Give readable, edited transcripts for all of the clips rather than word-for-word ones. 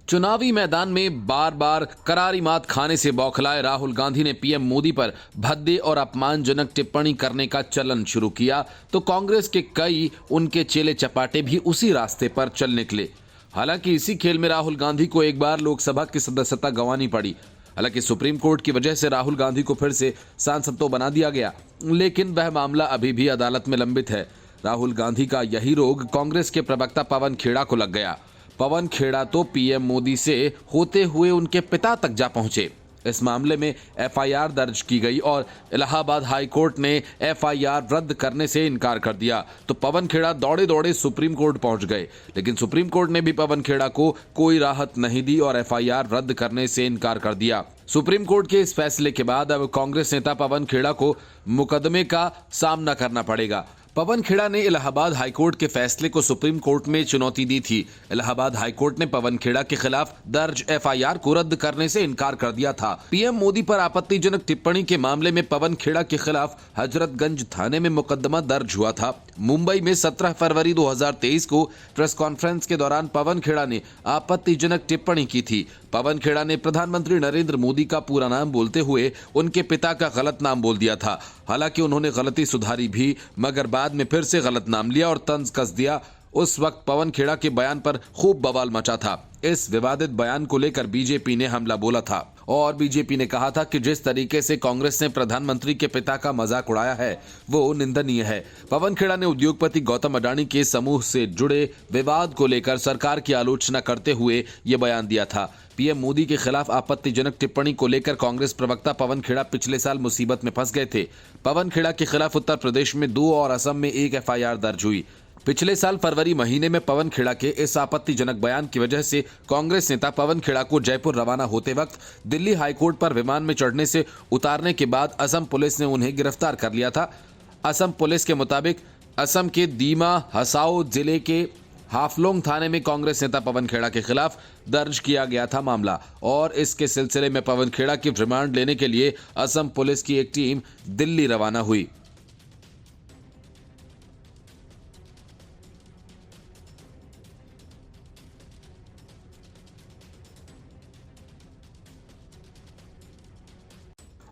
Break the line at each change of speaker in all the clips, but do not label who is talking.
चुनावी मैदान में बार बार करारी मात खाने से बौखलाए राहुल गांधी ने पीएम मोदी पर भद्दे और अपमानजनक टिप्पणी करने का चलन शुरू किया तो कांग्रेस के कई उनके चेले चपाटे भी उसी रास्ते पर चल निकले। हालांकि इसी खेल में राहुल गांधी को एक बार लोकसभा की सदस्यता गंवानी पड़ी। हालांकि सुप्रीम कोर्ट की वजह से राहुल गांधी को फिर से सांसद तो बना दिया गया, लेकिन वह मामला अभी भी अदालत में लंबित है। राहुल गांधी का यही रोग कांग्रेस के प्रवक्ता पवन खेड़ा को लग गया। पवन खेड़ा तो पीएम मोदी से होते हुए उनके पिता तक जा पहुंचे। इस मामले में एफआईआर दर्ज की गई और इलाहाबाद हाई कोर्ट ने एफआईआर रद्द करने से इनकार कर दिया तो पवन खेड़ा दौड़े दौड़े सुप्रीम कोर्ट पहुंच गए, लेकिन सुप्रीम कोर्ट ने भी पवन खेड़ा को कोई राहत नहीं दी और एफआईआर रद्द करने से इनकार कर दिया। सुप्रीम कोर्ट के इस फैसले के बाद अब कांग्रेस नेता पवन खेड़ा को मुकदमे का सामना करना पड़ेगा। पवन खेड़ा ने इलाहाबाद हाईकोर्ट के फैसले को सुप्रीम कोर्ट में चुनौती दी थी। इलाहाबाद हाईकोर्ट ने पवन खेड़ा के खिलाफ दर्ज एफआईआर को रद्द करने से इनकार कर दिया था। पीएम मोदी पर आपत्तिजनक टिप्पणी के मामले में पवन खेड़ा के खिलाफ हजरतगंज थाने में मुकदमा दर्ज हुआ था। मुंबई में 17 फरवरी 2023 को प्रेस कॉन्फ्रेंस के दौरान पवन खेड़ा ने आपत्तिजनक टिप्पणी की थी। पवन खेड़ा ने प्रधानमंत्री नरेंद्र मोदी का पूरा नाम बोलते हुए उनके पिता का गलत नाम बोल दिया था। हालांकि उन्होंने गलती सुधारी भी, मगर बाद में फिर से गलत नाम लिया और तंज कस दिया। उस वक्त पवन खेड़ा के बयान पर खूब बवाल मचा था। इस विवादित बयान को लेकर बीजेपी ने हमला बोला था और बीजेपी ने कहा था कि जिस तरीके से कांग्रेस ने प्रधानमंत्री के पिता का मजाक उड़ाया है वो निंदनीय है। पवन खेड़ा ने उद्योगपति गौतम अडानी के समूह से जुड़े विवाद को लेकर सरकार की आलोचना करते हुए ये बयान दिया था। पीएम मोदी के खिलाफ आपत्तिजनक टिप्पणी को लेकर कांग्रेस प्रवक्ता पवन खेड़ा पिछले साल मुसीबत में फंस गए थे। पवन खेड़ा के खिलाफ उत्तर प्रदेश में 2 और असम में 1 एफआईआर दर्ज हुई। पिछले साल फरवरी महीने में पवन खेड़ा के इस आपत्तिजनक बयान की वजह से कांग्रेस नेता पवन खेड़ा को जयपुर रवाना होते वक्त दिल्ली हाईकोर्ट पर विमान में चढ़ने से उतारने के बाद असम पुलिस ने उन्हें गिरफ्तार कर लिया था। असम पुलिस के मुताबिक असम के दीमा हसाओ जिले के हाफलोंग थाने में कांग्रेस नेता पवन खेड़ा के खिलाफ दर्ज किया गया था मामला और इसके सिलसिले में पवन खेड़ा की रिमांड लेने के लिए असम पुलिस की एक टीम दिल्ली रवाना हुई।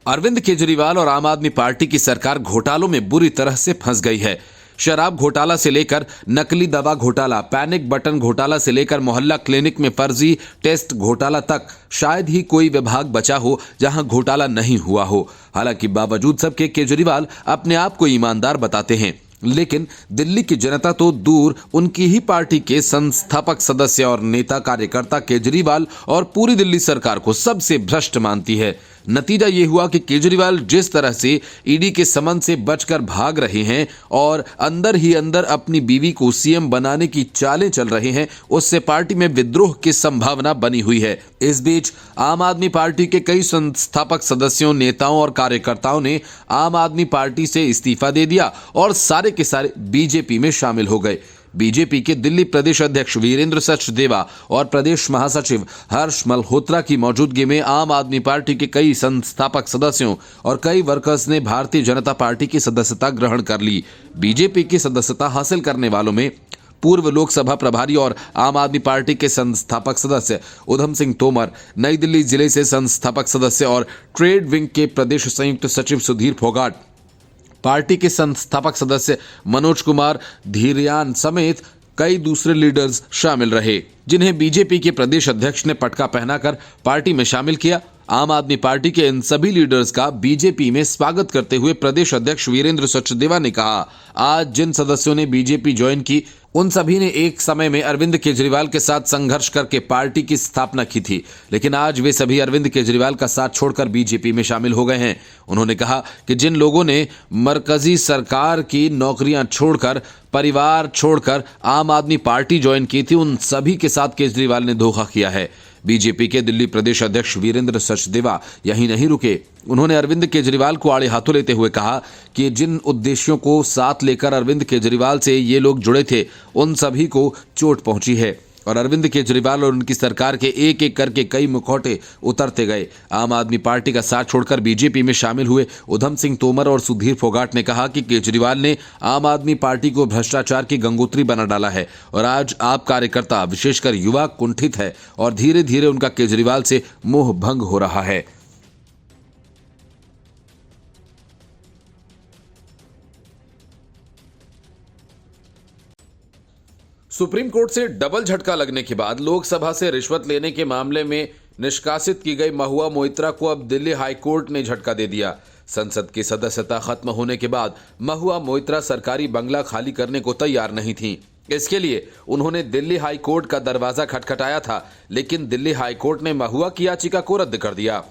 अरविंद केजरीवाल और आम आदमी पार्टी की सरकार घोटालों में बुरी तरह से फंस गई है। शराब घोटाला से लेकर नकली दवा घोटाला, पैनिक बटन घोटाला से लेकर मोहल्ला क्लिनिक में फर्जी टेस्ट घोटाला तक शायद ही कोई विभाग बचा हो जहां घोटाला नहीं हुआ हो। हालांकि बावजूद सबके केजरीवाल अपने आप को ईमानदार बताते हैं, लेकिन दिल्ली की जनता तो दूर, उनकी ही पार्टी के संस्थापक सदस्य और नेता कार्यकर्ता केजरीवाल और पूरी दिल्ली सरकार को सबसे भ्रष्ट मानती है। नतीजा ये हुआ कि केजरीवाल जिस तरह से ईडी के समन से बचकर भाग रहे हैं और अंदर ही अंदर अपनी बीवी को सीएम बनाने की चालें चल रहे हैं, उससे पार्टी में विद्रोह की संभावना बनी हुई है। इस बीच आम आदमी पार्टी के कई संस्थापक सदस्यों, नेताओं और कार्यकर्ताओं ने आम आदमी पार्टी से इस्तीफा दे दिया और सारे के सारे बीजेपी में शामिल हो गए। बीजेपी के दिल्ली प्रदेश अध्यक्ष वीरेंद्र सचदेवा और प्रदेश महासचिव हर्ष मल्होत्रा की मौजूदगी में आम आदमी पार्टी के कई संस्थापक सदस्यों और कई वर्कर्स ने भारतीय जनता पार्टी की सदस्यता ग्रहण कर ली। बीजेपी की सदस्यता हासिल करने वालों में पूर्व लोकसभा प्रभारी और आम आदमी पार्टी के संस्थापक सदस्य उधम सिंह तोमर, नई दिल्ली जिले से संस्थापक सदस्य और ट्रेड विंग के प्रदेश संयुक्त सचिव सुधीर फोगाट, पार्टी के संस्थापक सदस्य मनोज कुमार धीरियान समेत कई दूसरे लीडर्स शामिल रहे, जिन्हें बीजेपी के प्रदेश अध्यक्ष ने पटका पहनाकर पार्टी में शामिल किया। आम आदमी पार्टी के इन सभी लीडर्स का बीजेपी में स्वागत करते हुए प्रदेश अध्यक्ष वीरेंद्र सचदेवा ने कहा, आज जिन सदस्यों ने बीजेपी ज्वाइन की उन सभी ने एक समय में अरविंद केजरीवाल के साथ संघर्ष करके पार्टी की स्थापना की थी, लेकिन आज वे सभी अरविंद केजरीवाल का साथ छोड़कर बीजेपी में शामिल हो गए हैं। उन्होंने कहा कि जिन लोगों ने मरकजी सरकार की नौकरियां छोड़कर, परिवार छोड़कर आम आदमी पार्टी ज्वाइन की थी, उन सभी के साथ केजरीवाल ने धोखा किया है। बीजेपी के दिल्ली प्रदेश अध्यक्ष वीरेंद्र सचदेवा यहीं नहीं रुके। उन्होंने अरविंद केजरीवाल को आड़े हाथों लेते हुए कहा कि जिन उद्देश्यों को साथ लेकर अरविंद केजरीवाल से ये लोग जुड़े थे, उन सभी को चोट पहुंची है। और अरविंद केजरीवाल और उनकी सरकार के एक एक करके कई मुखौटे उतरते गए। आम आदमी पार्टी का साथ छोड़कर बीजेपी में शामिल हुए उधम सिंह तोमर और सुधीर फोगाट ने कहा कि केजरीवाल ने आम आदमी पार्टी को भ्रष्टाचार की गंगोत्री बना डाला है और आज आप कार्यकर्ता विशेषकर युवा कुंठित है और धीरे धीरे उनका केजरीवाल से मोह भंग हो रहा है। सुप्रीम कोर्ट से डबल झटका लगने के बाद लोकसभा से रिश्वत लेने के मामले में निष्कासित की गई महुआ मोइत्रा को अब दिल्ली हाई कोर्ट ने झटका दे दिया। संसद की सदस्यता खत्म होने के बाद महुआ मोइत्रा सरकारी बंगला खाली करने को तैयार नहीं थी। इसके लिए उन्होंने दिल्ली हाई कोर्ट का दरवाजा खटखटाया था, लेकिन दिल्ली हाई कोर्ट ने महुआ की याचिका को रद्द कर दिया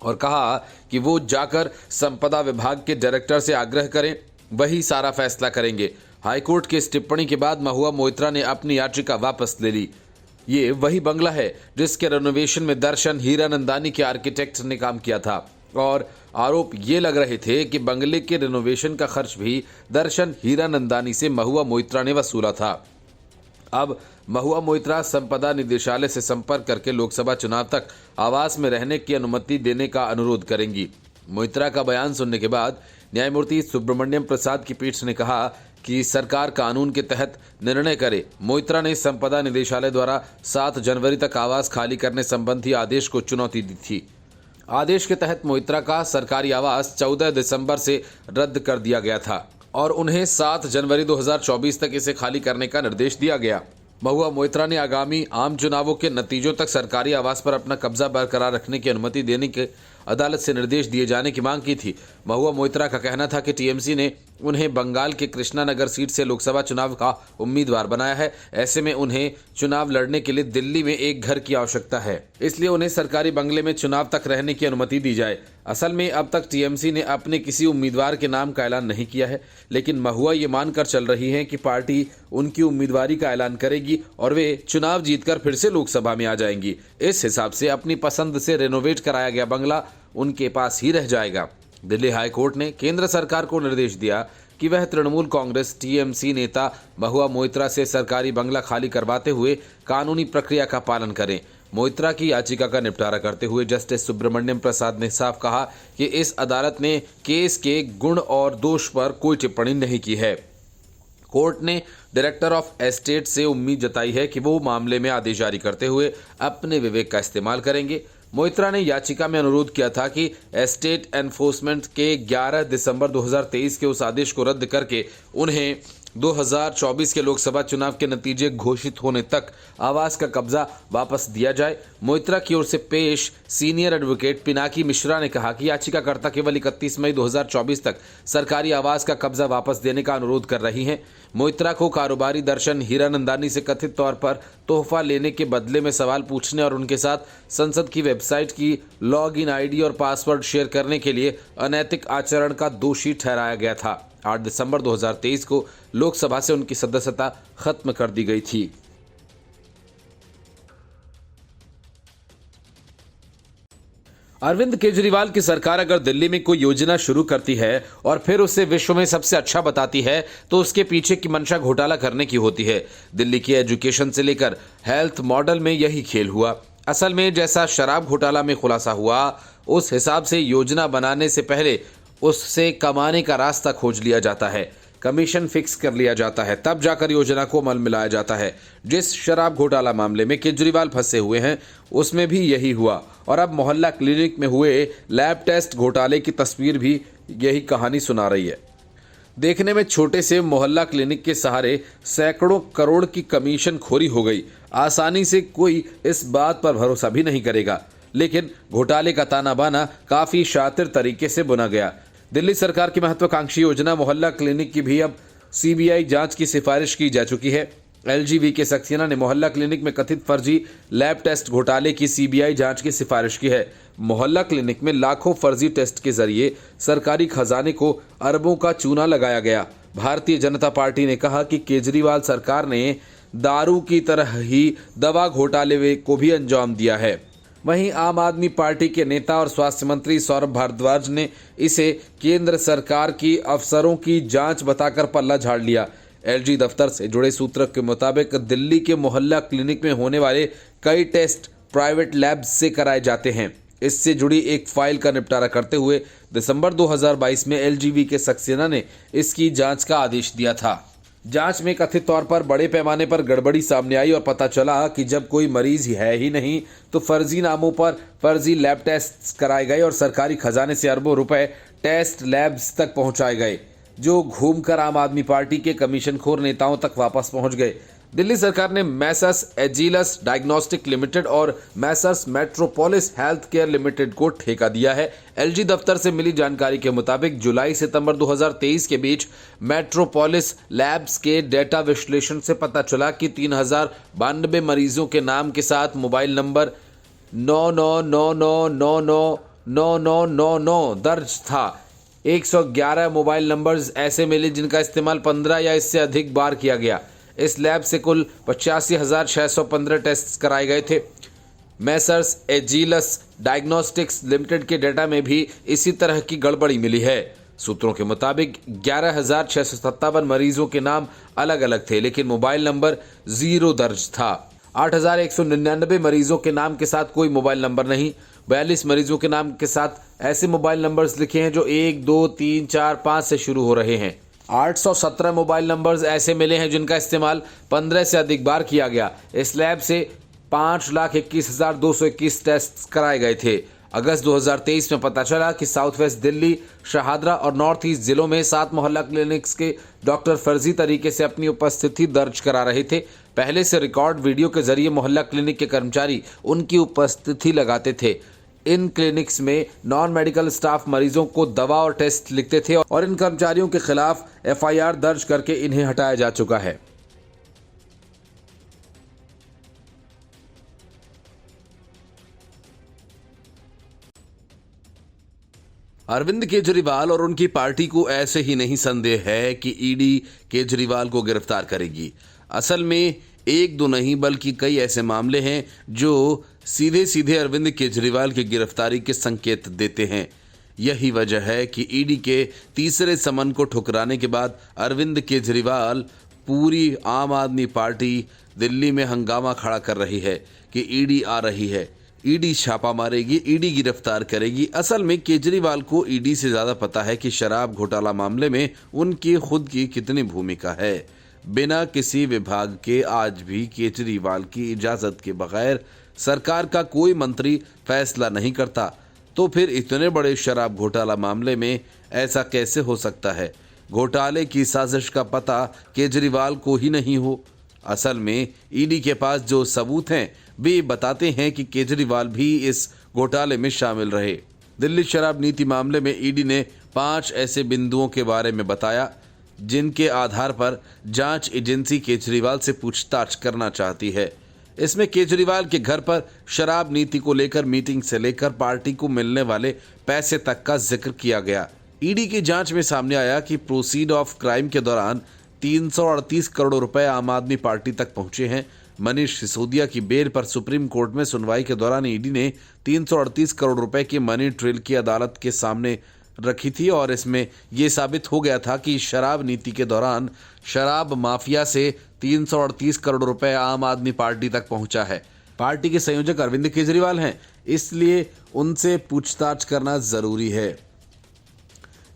और कहा कि वो जाकर संपदा विभाग के डायरेक्टर से आग्रह करें, वही सारा फैसला करेंगे। हाईकोर्ट की इस टिप्पणी के बाद महुआ मोइत्रा ने अपनी याचिका वापस ले ली। ये वही बंगला है जिसके रेनोवेशन में दर्शन हीरानंदानी के आर्किटेक्ट ने काम किया था और आरोप ये लग रहे थे कि बंगले के रेनोवेशन का खर्च भी दर्शन हीरानंदानी से महुआ मोइत्रा ने वसूला था। अब महुआ मोइत्रा संपदा निदेशालय से संपर्क करके लोकसभा चुनाव तक आवास में रहने की अनुमति देने का अनुरोध करेंगी। मोइत्रा का बयान सुनने के बाद न्यायमूर्ति सुब्रमण्यम प्रसाद की पीठ ने कहा कि सरकार कानून के तहत निर्णय करे। मोइत्रा ने संपदा निदेशालय द्वारा 7 जनवरी तक आवास खाली करने संबंधी आदेश को चुनौती दी थी। आदेश के तहत मोइत्रा का सरकारी आवास 14 दिसंबर से रद्द कर दिया गया था और उन्हें 7 जनवरी 2024 तक इसे खाली करने का निर्देश दिया गया। महुआ मोइत्रा ने आगामी आम चुनावों के नतीजों तक सरकारी आवास पर अपना कब्जा बरकरार रखने की अनुमति देने के अदालत से निर्देश दिए जाने की मांग की थी। महुआ मोइत्रा का कहना था कि टीएमसी ने उन्हें बंगाल के कृष्णानगर सीट से लोकसभा चुनाव का उम्मीदवार बनाया है। ऐसे में उन्हें चुनाव लड़ने के लिए दिल्ली में एक घर की आवश्यकता है, इसलिए उन्हें सरकारी बंगले में चुनाव तक रहने की अनुमति दी जाए। असल में अब तक टीएमसी ने अपने किसी उम्मीदवार के नाम का ऐलान नहीं किया है, लेकिन महुआ ये मानकर चल रही है कि पार्टी उनकी उम्मीदवारी का ऐलान करेगी और वे चुनाव जीतकर फिर से लोकसभा में आ जाएंगी। इस हिसाब से अपनी पसंद से रेनोवेट कराया गया बंगला उनके पास ही रह जाएगा। दिल्ली हाई कोर्ट ने केंद्र सरकार को निर्देश दिया कि वह तृणमूल कांग्रेस टीएमसी नेता महुआ मोइत्रा से सरकारी बंगला खाली करवाते हुए कानूनी प्रक्रिया का पालन करें। मोइत्रा की याचिका का निपटारा करते हुए जस्टिस सुब्रमण्यम प्रसाद ने साफ कहा कि इस अदालत ने केस के गुण और दोष पर कोई टिप्पणी नहीं की है। कोर्ट ने डायरेक्टर ऑफ एस्टेट से उम्मीद जताई है कि वो मामले में आदेश जारी करते हुए अपने विवेक का इस्तेमाल करेंगे। मोइत्रा ने याचिका में अनुरोध किया था कि एस्टेट एनफोर्समेंट के 11 दिसंबर 2023 के उस आदेश को रद्द करके उन्हें 2024 के लोकसभा चुनाव के नतीजे घोषित होने तक आवास का कब्जा वापस दिया जाए। मोइत्रा की ओर से पेश सीनियर एडवोकेट पिनाकी मिश्रा ने कहा कि याचिकाकर्ता केवल 31 मई 2024 तक सरकारी आवास का कब्जा वापस देने का अनुरोध कर रही हैं। मोइत्रा को कारोबारी दर्शन हीरानंदानी से कथित तौर पर तोहफा लेने के बदले में सवाल पूछने और उनके साथ संसद की वेबसाइट की लॉग इन आईडी और पासवर्ड शेयर करने के लिए अनैतिक आचरण का दोषी ठहराया गया था। 8 दिसंबर 2023 को लोकसभा से उनकी सदस्यता खत्म कर दी गई थी। अरविंद केजरीवाल की सरकार अगर दिल्ली में कोई योजना शुरू करती है और फिर उसे विश्व में सबसे अच्छा बताती है तो उसके पीछे की मंशा घोटाला करने की होती है। दिल्ली की एजुकेशन से लेकर हेल्थ मॉडल में यही खेल हुआ। असल में जैसा शराब घोटाला में खुलासा हुआ, उस हिसाब से योजना बनाने से पहले उससे कमाने का रास्ता खोज लिया जाता है, कमीशन फिक्स कर लिया जाता है, तब जाकर योजना को अमल में लाया जाता है। जिस शराब घोटाला मामले में केजरीवाल फंसे हुए हैं उसमें भी यही हुआ और अब मोहल्ला क्लिनिक में हुए लैब टेस्ट घोटाले की तस्वीर भी यही कहानी सुना रही है। देखने में छोटे से मोहल्ला क्लिनिक के सहारे सैकड़ों करोड़ की कमीशन खोरी हो गई। आसानी से कोई इस बात पर भरोसा भी नहीं करेगा, लेकिन घोटाले का ताना बाना काफी शातिर तरीके से बुना गया। दिल्ली सरकार की महत्वाकांक्षी योजना मोहल्ला क्लिनिक की भी अब सीबीआई जांच की सिफारिश की जा चुकी है। एलजीवी के सक्सेना ने मोहल्ला क्लिनिक में कथित फर्जी लैब टेस्ट घोटाले की सीबीआई जांच की सिफारिश की है। मोहल्ला क्लिनिक में लाखों फर्जी टेस्ट के जरिए सरकारी खजाने को अरबों का चूना लगाया गया। भारतीय जनता पार्टी ने कहा कि केजरीवाल सरकार ने दारू की तरह ही दवा घोटाले को भी अंजाम दिया है। वहीं आम आदमी पार्टी के नेता और स्वास्थ्य मंत्री सौरभ भारद्वाज ने इसे केंद्र सरकार की अफसरों की जांच बताकर पल्ला झाड़ लिया। एलजी दफ्तर से जुड़े सूत्रों के मुताबिक दिल्ली के मोहल्ला क्लिनिक में होने वाले कई टेस्ट प्राइवेट लैब्स से कराए जाते हैं। इससे जुड़ी एक फाइल का निपटारा करते हुए दिसंबर 2022 में एलजीवी के सक्सेना ने इसकी जांच का आदेश दिया था। जांच में कथित तौर पर बड़े पैमाने पर गड़बड़ी सामने आई और पता चला कि जब कोई मरीज है ही नहीं तो फर्जी नामों पर फर्जी लैब टेस्ट कराए गए और सरकारी खजाने से अरबों रुपए टेस्ट लैब्स तक पहुंचाए गए, जो घूमकर आम आदमी पार्टी के कमीशनखोर नेताओं तक वापस पहुंच गए। दिल्ली सरकार ने मैसर्स एजिलस डायग्नोस्टिक लिमिटेड और Messrs metropolis health care limited को ठेका दिया है। एलजी दफ्तर से मिली जानकारी के मुताबिक जुलाई सितंबर 2023 के बीच मेट्रोपोलिस लैब्स के डेटा विश्लेषण से पता चला कि 3092 मरीजों के नाम के साथ मोबाइल नंबर 9999999999 दर्ज था। 111 मोबाइल नंबर्स ऐसे मिले जिनका इस्तेमाल 15 या इससे अधिक बार किया गया। इस लैब से कुल 85,615 टेस्ट कराए गए थे। मैसर्स एजिलस डायग्नोस्टिक्स लिमिटेड के डेटा में भी इसी तरह की गड़बड़ी मिली है। सूत्रों के मुताबिक 11,657 मरीजों के नाम अलग अलग थे, लेकिन मोबाइल नंबर 0 दर्ज था। 8,199 मरीजों के नाम के साथ कोई मोबाइल नंबर नहीं। 42 मरीजों के नाम के साथ ऐसे मोबाइल नंबर्स लिखे हैं जो 1, 2, 3, 4, 5 से शुरू हो रहे हैं। 817 मोबाइल नंबर्स ऐसे मिले हैं जिनका इस्तेमाल 15 से अधिक बार किया गया। इस लैब से 5,21,221 टेस्ट कराए गए थे। अगस्त 2023 में पता चला कि साउथ वेस्ट दिल्ली, शाहदरा और नॉर्थ ईस्ट जिलों में 7 मोहल्ला क्लिनिक्स के डॉक्टर फर्जी तरीके से अपनी उपस्थिति दर्ज करा रहे थे। पहले से रिकॉर्ड वीडियो के जरिए मोहल्ला क्लिनिक के कर्मचारी उनकी उपस्थिति लगाते थे। इन क्लिनिक्स में नॉन मेडिकल स्टाफ मरीजों को दवा और टेस्ट लिखते थे और इन कर्मचारियों के खिलाफ एफआईआर दर्ज करके इन्हें हटाया जा चुका है। अरविंद केजरीवाल और उनकी पार्टी को ऐसे ही नहीं संदेह है कि ईडी केजरीवाल को गिरफ्तार करेगी। असल में एक दो नहीं बल्कि कई ऐसे मामले हैं जो सीधे सीधे अरविंद केजरीवाल की गिरफ्तारी के संकेत देते हैं। यही वजह है कि ईडी के तीसरे समन को ठुकराने के बाद अरविंद केजरीवाल पूरी आम आदमी पार्टी दिल्ली में हंगामा खड़ा कर रही है कि ईडी आ रही है, ईडी छापा मारेगी, ईडी गिरफ्तार करेगी। असल में केजरीवाल को ईडी से ज्यादा पता है कि शराब घोटाला मामले में उनकी खुद की कितनी भूमिका है। बिना किसी विभाग के आज भी केजरीवाल की इजाजत के बगैर सरकार का कोई मंत्री फैसला नहीं करता, तो फिर इतने बड़े शराब घोटाला मामले में ऐसा कैसे हो सकता है? घोटाले की साजिश का पता केजरीवाल को ही नहीं हो। असल में ईडी के पास जो सबूत हैं वे बताते हैं कि केजरीवाल भी इस घोटाले में शामिल रहे। दिल्ली शराब नीति मामले में ईडी ने 5 ऐसे बिंदुओं के बारे में बताया जिनके आधार पर जांच एजेंसी केजरीवाल से पूछताछ करना चाहती है। इसमें केजरीवाल के घर पर शराब नीति को लेकर मीटिंग से लेकर पार्टी को मिलने वाले पैसे तक का जिक्र किया गया। ईडी की जांच में सामने आया कि प्रोसीड ऑफ क्राइम के दौरान 338 करोड़ रुपए आम आदमी पार्टी तक पहुंचे हैं। मनीष सिसोदिया की बेल पर सुप्रीम कोर्ट में सुनवाई के दौरान ईडी ने 338 करोड़ रुपए की मनी ट्रेल की अदालत के सामने रखी थी और इसमें यह साबित हो गया था कि शराब नीति के दौरान शराब माफिया से 338 करोड़ रुपए आम आदमी पार्टी तक पहुंचा है। पार्टी के संयोजक अरविंद केजरीवाल हैं, इसलिए उनसे पूछताछ करना जरूरी है।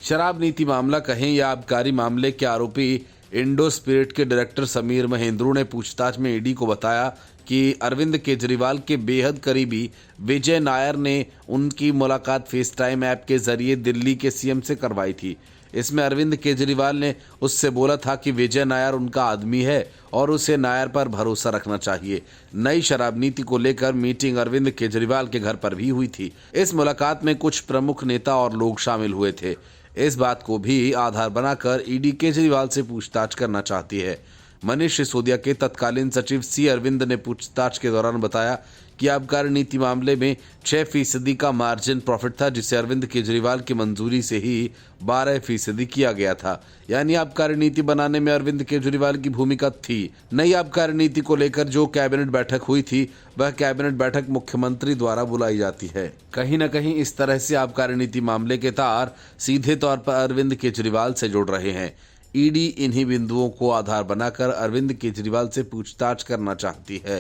शराब नीति मामला कहें या आबकारी मामले के आरोपी इंडो स्पिरिट के डायरेक्टर समीर महेंद्रू ने पूछताछ में ईडी को बताया कि अरविंद केजरीवाल के बेहद करीबी विजय नायर ने उनकी मुलाकात फेस टाइम ऐप के जरिए दिल्ली के सीएम से करवाई थी। इसमें अरविंद केजरीवाल ने उससे बोला था कि विजय नायर उनका आदमी है और उसे नायर पर भरोसा रखना चाहिए। नई शराब नीति को लेकर मीटिंग अरविंद केजरीवाल के घर पर भी हुई थी। इस मुलाकात में कुछ प्रमुख नेता और लोग शामिल हुए थे। इस बात को भी आधार बनाकर ईडी केजरीवाल से पूछताछ करना चाहती है। मनीष सिसोदिया के तत्कालीन सचिव सी अरविंद ने पूछताछ के दौरान बताया कि आबकारी नीति मामले में 6% का मार्जिन प्रॉफिट था, जिसे अरविंद केजरीवाल की मंजूरी से ही 12% किया गया था। यानी आबकारी नीति बनाने में अरविंद केजरीवाल की भूमिका थी। नई आबकारी नीति को लेकर जो कैबिनेट बैठक हुई थी वह कैबिनेट बैठक मुख्यमंत्री द्वारा बुलाई जाती है। कहीं न कहीं इस तरह से आबकारी नीति मामले के तार सीधे तौर पर अरविंद केजरीवाल से जुड़ रहे हैं। ईडी इन्हीं बिंदुओं को आधार बनाकर अरविंद केजरीवाल से पूछताछ करना चाहती है।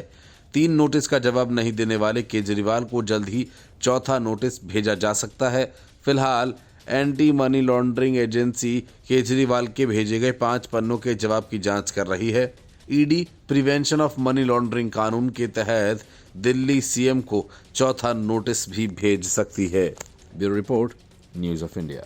3 नोटिस का जवाब नहीं देने वाले केजरीवाल को जल्द ही चौथा नोटिस भेजा जा सकता है। फिलहाल anti money laundering agency Kejriwal के भेजे गए 5 पन्नों के जवाब की जांच कर रही है। ED prevention of money laundering कानून के तहत दिल्ली सीएम को चौथा नोटिस भी भेज सकती है। Bureau report, news of India.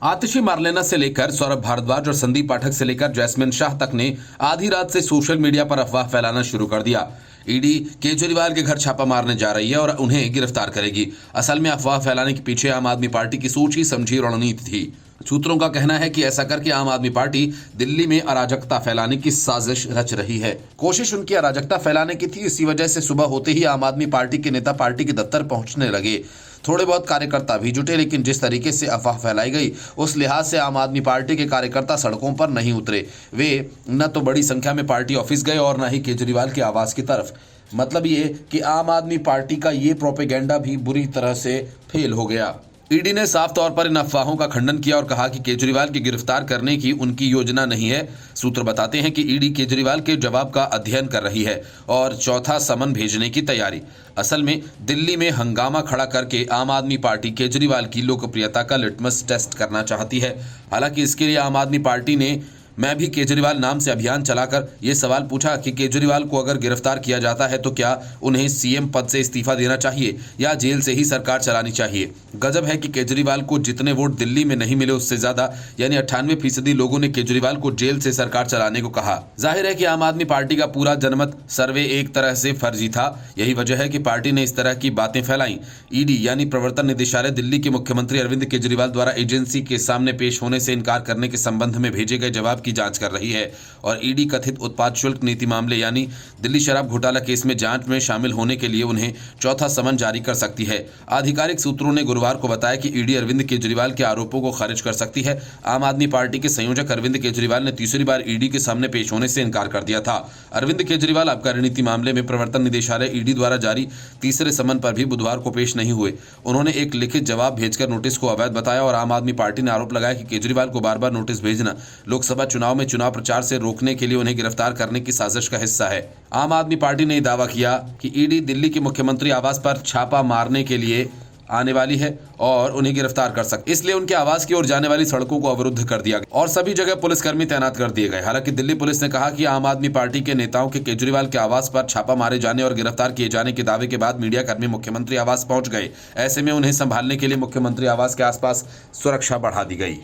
Atishi Marlena से लेकर सौरभ भारद्वाज और संदीप पाठक से लेकर जैस्मिन शाह तक ने आधी रात से सोशल मीडिया पर अफवाह फैलाना शुरू कर दिया। ईडी केजरीवाल के घर छापा मारने जा रही है और उन्हें गिरफ्तार करेगी। असल में अफवाह फैलाने के पीछे आम आदमी पार्टी की सोची समझी रणनीति थी। सूत्रों का कहना है कि ऐसा करके आम आदमी पार्टी दिल्ली में अराजकता फैलाने की साजिश रच रही है। कोशिश उनकी अराजकता फैलाने की थी। इसी वजह से सुबह होते ही आम आदमी पार्टी के नेता पार्टी के दफ्तर पहुंचने लगे। थोड़े बहुत कार्यकर्ता भी जुटे, लेकिन जिस तरीके से अफवाह फैलाई गई उस लिहाज से आम आदमी पार्टी के कार्यकर्ता सड़कों पर नहीं उतरे। वे न तो बड़ी संख्या में पार्टी ऑफिस गए और न ही केजरीवाल के आवास की तरफ। मतलब ये कि आम आदमी पार्टी का ये प्रोपेगेंडा भी बुरी तरह से फेल हो गया। ईडी ने साफ तौर पर इन अफवाहों का खंडन किया और कहा कि केजरीवाल की गिरफ्तार करने की उनकी योजना नहीं है। सूत्र बताते हैं कि ईडी केजरीवाल के जवाब का अध्ययन कर रही है और चौथा समन भेजने की तैयारी। असल में दिल्ली में हंगामा खड़ा करके आम आदमी पार्टी केजरीवाल की लोकप्रियता का लिटमस टेस्ट करना चाहती है। हालांकि इसके लिए आम आदमी पार्टी ने मैं भी केजरीवाल नाम से अभियान चलाकर ये सवाल पूछा कि केजरीवाल को अगर गिरफ्तार किया जाता है तो क्या उन्हें सीएम पद से इस्तीफा देना चाहिए या जेल से ही सरकार चलानी चाहिए। गजब है कि केजरीवाल को जितने वोट दिल्ली में नहीं मिले उससे ज्यादा यानी 98% लोगों ने केजरीवाल को जेल से सरकार चलाने को कहा। जाहिर है कि आम आदमी पार्टी का पूरा जनमत सर्वे एक तरह से फर्जी था। यही वजह है कि पार्टी ने इस तरह की बातें फैलाई। ईडी यानी प्रवर्तन निदेशालय दिल्ली के मुख्यमंत्री अरविंद केजरीवाल द्वारा एजेंसी के सामने पेश होने से इनकार करने के संबंध में भेजे गए जवाब की जांच कर रही है और ईडी कथित उत्पाद शुल्क नीति मामले यानी दिल्ली शराब घोटाला केस में जांच में शामिल होने के लिए उन्हें चौथा समन जारी कर सकती है। आधिकारिक सूत्रों ने गुरुवार को बताया कि ईडी अरविंद केजरीवाल के आरोपों को खारिज कर सकती है। आम आदमी पार्टी के संयोजक अरविंद केजरीवाल ने तीसरी बार ईडी के सामने पेश होने से इनकार कर दिया था। अरविंद केजरीवाल आबकारी नीति मामले में प्रवर्तन निदेशालय ईडी द्वारा जारी तीसरे समन पर भी बुधवार को पेश नहीं हुए। उन्होंने एक लिखित जवाब भेजकर नोटिस को अवैध बताया और आम आदमी पार्टी ने आरोप लगाया कि केजरीवाल को बार बार नोटिस भेजना लोकसभा चुनाव में चुनाव प्रचार से रोकने के लिए उन्हें गिरफ्तार करने की साजिश का हिस्सा है। आम आदमी पार्टी ने दावा किया कि ईडी दिल्ली के मुख्यमंत्री आवास पर छापा मारने के लिए आने वाली है और उन्हें गिरफ्तार कर सकती, इसलिए उनके आवास की ओर जाने वाली सड़कों को अवरुद्ध कर दिया गया और सभी जगह पुलिसकर्मी तैनात कर दिए गए। हालांकि दिल्ली पुलिस ने कहा कि आम आदमी पार्टी के नेताओं के केजरीवाल के आवास पर छापा मारे जाने और गिरफ्तार किए जाने के दावे के बाद मीडिया कर्मी मुख्यमंत्री आवास पहुंच गए। ऐसे में उन्हें संभालने के लिए मुख्यमंत्री आवास के आसपास सुरक्षा बढ़ा दी गई।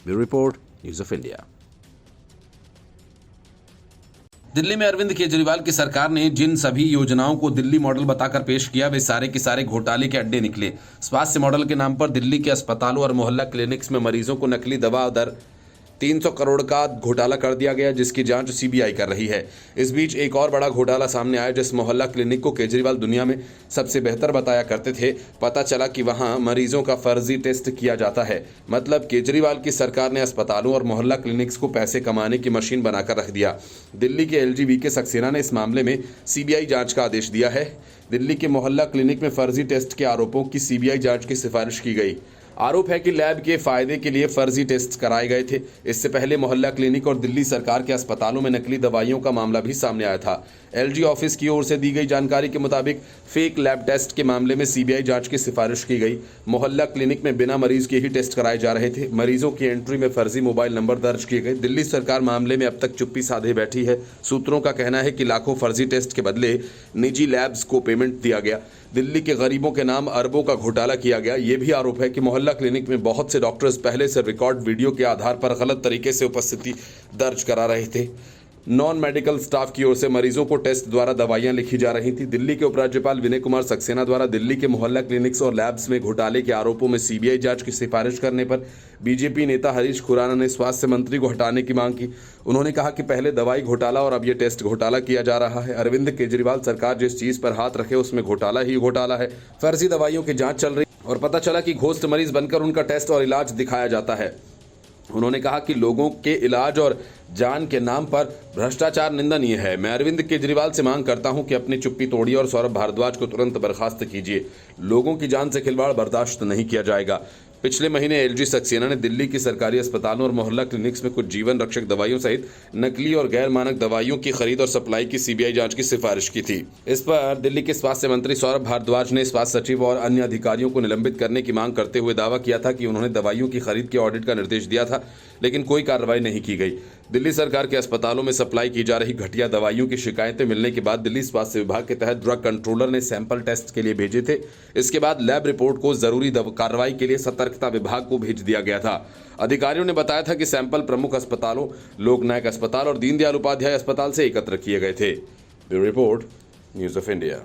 Bureau report, news of India. Delhi में अरविंद केजरीवाल की सरकार ने जिन सभी योजनाओं को दिल्ली मॉडल बताकर पेश किया वे सारे के सारे घोटाले के अड्डे निकले। स्वास्थ्य मॉडल के नाम पर दिल्ली के अस्पतालों और मोहल्ला क्लिनिक्स में मरीजों को नकली दवा दर 300 करोड़ का घोटाला कर दिया गया, जिसकी जांच सीबीआई कर रही है। इस बीच एक और बड़ा घोटाला सामने आया। जिस मोहल्ला क्लिनिक को केजरीवाल दुनिया में सबसे बेहतर बताया करते थे, पता चला कि वहां मरीजों का फर्जी टेस्ट किया जाता है। मतलब केजरीवाल की सरकार ने अस्पतालों और मोहल्ला क्लिनिक्स को पैसे कमाने की मशीन बनाकर रख दिया। दिल्ली के एलजी वीके सक्सेना ने इस मामले में सीबीआई जांच का आदेश दिया है। दिल्ली के मोहल्ला क्लिनिक में फर्जी टेस्ट के आरोपों की सीबीआई जांच की सिफारिश की गई। आरोप है कि लैब के फायदे के लिए फर्जी टेस्ट कराए गए थे। इससे पहले मोहल्ला क्लिनिक और दिल्ली सरकार के अस्पतालों में नकली दवाइयों का मामला भी सामने आया था। एलजी ऑफिस की ओर से दी गई जानकारी के मुताबिक फेक लैब टेस्ट के मामले में सीबीआई जांच की सिफारिश की गई। मोहल्ला क्लिनिक में बिना मरीज के ही टेस्ट कराए जा रहे थे। मरीजों की एंट्री में फर्जी मोबाइल नंबर दर्ज किए गए। दिल्ली सरकार मामले में अब तक चुप्पी साधे बैठी है। सूत्रों का कहना है कि लाखों फर्जी टेस्ट के बदले निजी लैब्स को पेमेंट दिया गया। दिल्ली के गरीबों के नाम अरबों का घोटाला किया गया। ये भी आरोप है कि मोहल्ला क्लिनिक में बहुत से डॉक्टर्स पहले से रिकॉर्ड वीडियो के आधार पर गलत तरीके से उपस्थिति दर्ज करा रहे थे। नॉन मेडिकल स्टाफ की ओर से मरीजों को टेस्ट द्वारा दवाइयां लिखी जा रही थी। दिल्ली के उपराज्यपाल विनय कुमार सक्सेना द्वारा दिल्ली के मोहल्ला क्लिनिक्स और लैब्स में घोटाले के आरोपों में सीबीआई जांच की सिफारिश करने पर बीजेपी नेता हरीश खुराना ने स्वास्थ्य मंत्री को हटाने की मांग की। उन्होंने कहा कि पहले दवाई घोटाला और अब ये टेस्ट घोटाला किया जा रहा है। अरविंद केजरीवाल सरकार जिस चीज पर हाथ रखे उसमें घोटाला ही घोटाला है। फर्जी दवाइयों की जांच चल रही और पता चला कि घोस्ट मरीज बनकर उनका टेस्ट और इलाज दिखाया जाता है। उन्होंने कहा कि लोगों के इलाज और जान के नाम पर भ्रष्टाचार निंदनीय है। मैं अरविंद केजरीवाल से मांग करता हूं कि अपनी चुप्पी तोड़िए और सौरभ भारद्वाज को तुरंत बर्खास्त कीजिए। लोगों की जान से खिलवाड़ बर्दाश्त नहीं किया जाएगा। पिछले महीने एलजी सक्सेना ने दिल्ली की सरकारी अस्पतालों और मोहल्ला क्लिनिक्स में कुछ जीवन रक्षक दवाइयों सहित नकली और गैर मानक दवाइयों की खरीद और सप्लाई की सीबीआई जांच की सिफारिश की थी। इस पर दिल्ली के स्वास्थ्य मंत्री सौरभ भारद्वाज ने स्वास्थ्य सचिव और अन्य अधिकारियों को निलंबित करने की मांग करते हुए दावा किया था कि उन्होंने दवाइयों की खरीद के ऑडिट का निर्देश दिया था, लेकिन कोई कार्रवाई नहीं की गई। दिल्ली सरकार के अस्पतालों में सप्लाई की जा रही घटिया दवाइयों की शिकायतें मिलने के बाद दिल्ली स्वास्थ्य विभाग के तहत ड्रग कंट्रोलर ने सैंपल टेस्ट के लिए भेजे थे। इसके बाद लैब रिपोर्ट को जरूरी कार्रवाई के लिए सतर्कता विभाग को भेज दिया गया था। अधिकारियों ने बताया था कि सैंपल प्रमुख अस्पतालों, लोकनायक अस्पताल और दीनदयाल उपाध्याय अस्पताल से एकत्र किए गए थे। Bureau report, news of India.